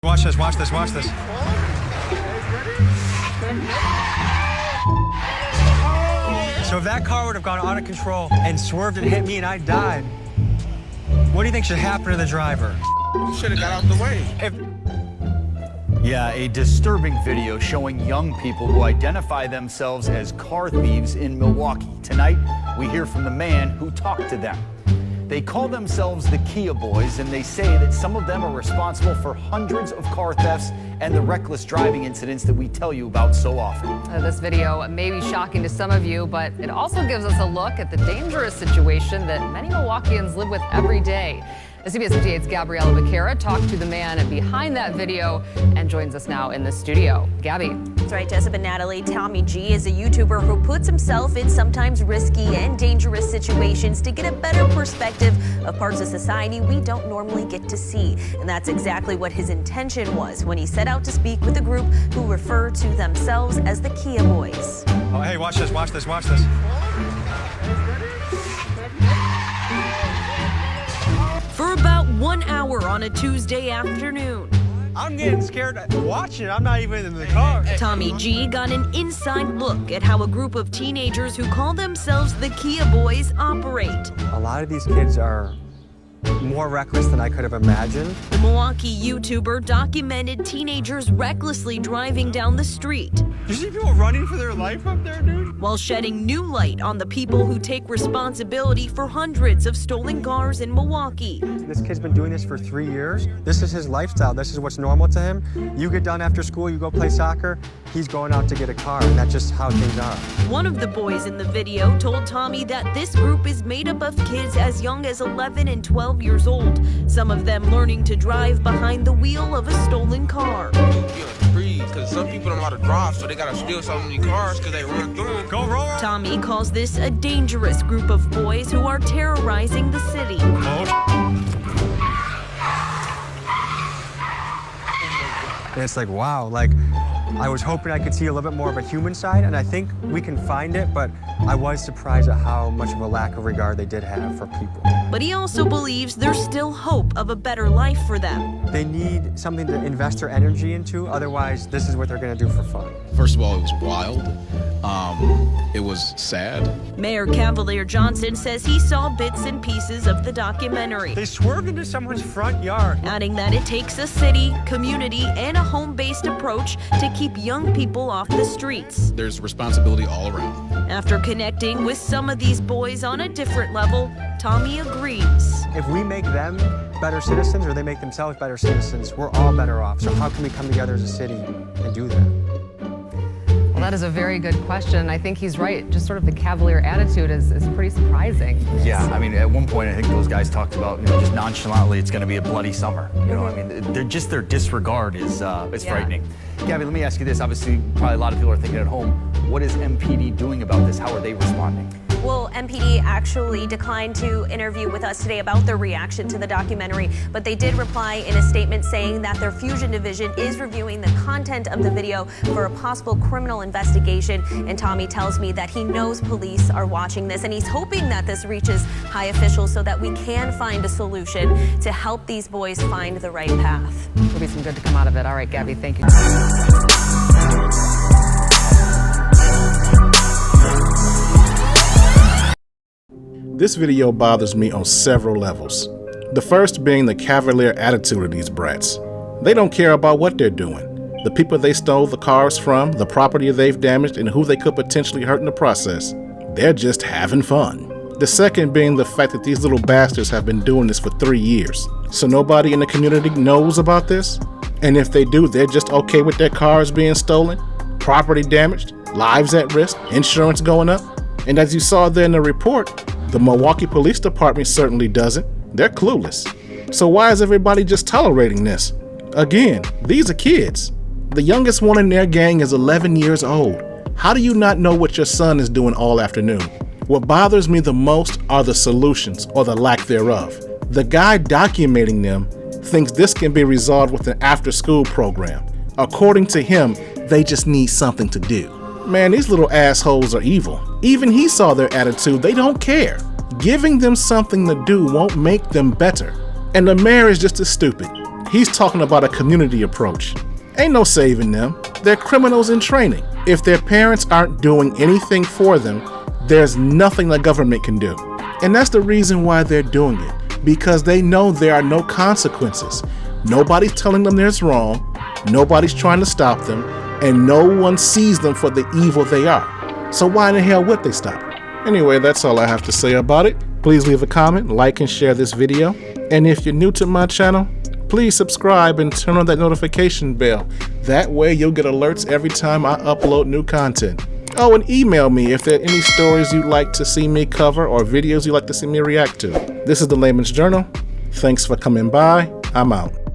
Watch this, watch this, watch this. So if that car would have gone out of control and swerved and hit me and I died, what do you think should happen to the driver? You should have got out the way. Yeah, a disturbing video showing young people who identify themselves as car thieves in Milwaukee. Tonight, we hear from the man who talked to them. They call themselves the Kia Boys, and they say that some of them are responsible for hundreds of car thefts and the reckless driving incidents that we tell you about so often. This video may be shocking to some of you, but it also gives us a look at the dangerous situation that many Milwaukeeans live with every day. CBS 58's Gabriella Becerra talked to the man behind that video and joins us now in the studio. Gabby. That's right, Jessup and Natalie. Tommy G is a YouTuber who puts himself in sometimes risky and dangerous situations to get a better perspective of parts of society we don't normally get to see. And that's exactly what his intention was when he set out to speak with a group who refer to themselves as the Kia Boys. Oh, hey, watch this, watch this, watch this. For about 1 hour on a Tuesday afternoon, I'm getting scared watching. I'm not even in the car. Tommy G got an inside look at how a group of teenagers who call themselves the Kia Boys operate. A lot of these kids are more reckless than I could have imagined. The Milwaukee YouTuber documented teenagers recklessly driving down the street. You see people running for their life up there, dude? While shedding new light on the people who take responsibility for hundreds of stolen cars in Milwaukee. This kid's been doing this for 3 years. This is his lifestyle. This is what's normal to him. You get done after school, you go play soccer, he's going out to get a car, and that's just how things are. One of the boys in the video told Tommy that this group is made up of kids as young as 11 and 12 years old, some of them learning to drive behind the wheel of a stolen car. Because some people don't know how to drive, so they gotta steal so many cars because they run through them. Go roll! Tommy calls this a dangerous group of boys who are terrorizing the city. And it's like, wow, like, I was hoping I could see a little bit more of a human side, and I think we can find it, but I was surprised at how much of a lack of regard they did have for people. But he also believes there's still hope of a better life for them. They need something to invest their energy into, otherwise this is what they're gonna do for fun. First of all, it was wild. It was sad. Mayor Cavalier Johnson says he saw bits and pieces of the documentary. They swerved into someone's front yard. Adding that it takes a city, community, and a home-based approach to keep young people off the streets. There's responsibility all around. After connecting with some of these boys on a different level, Tommy agrees. If we make them better citizens or they make themselves better citizens, we're all better off. So how can we come together as a city and do that? Well, that is a very good question. I think he's right. Just sort of the cavalier attitude is pretty surprising. Yeah, I mean, at one point, I think those guys talked about, just nonchalantly, it's going to be a bloody summer. I mean, their disregard is frightening. Gabby, let me ask you this. Obviously, probably a lot of people are thinking at home, what is MPD doing about this? How are they responding? Well, MPD actually declined to interview with us today about their reaction to the documentary, but they did reply in a statement saying that their Fusion division is reviewing the content of the video for a possible criminal investigation. And Tommy tells me that he knows police are watching this, and he's hoping that this reaches high officials so that we can find a solution to help these boys find the right path. There'll be some good to come out of it. All right, Gabby, thank you. This video bothers me on several levels. The first being the cavalier attitude of these brats. They don't care about what they're doing, the people they stole the cars from, the property they've damaged, and who they could potentially hurt in the process. They're just having fun. The second being the fact that these little bastards have been doing this for 3 years. So nobody in the community knows about this? And if they do, they're just okay with their cars being stolen, property damaged, lives at risk, insurance going up? And as you saw there in the report, the Milwaukee Police Department certainly doesn't. They're clueless. So why is everybody just tolerating this? Again, these are kids. The youngest one in their gang is 11 years old. How do you not know what your son is doing all afternoon? What bothers me the most are the solutions, or the lack thereof. The guy documenting them thinks this can be resolved with an after-school program. According to him, they just need something to do. Man, these little assholes are evil. Even he saw their attitude. They don't care. Giving them something to do won't make them better. And the mayor is just as stupid. He's talking about a community approach. Ain't no saving them. They're criminals in training. If their parents aren't doing anything for them, there's nothing the government can do. And that's the reason why they're doing it, because they know there are no consequences. Nobody's telling them there's wrong, nobody's trying to stop them, and no one sees them for the evil they are. So why in the hell would they stop? Anyway, that's all I have to say about it. Please leave a comment, like and share this video. And if you're new to my channel, please subscribe and turn on that notification bell. That way you'll get alerts every time I upload new content. Oh, and email me if there are any stories you'd like to see me cover or videos you'd like to see me react to. This is the Layman's Journal. Thanks for coming by. I'm out.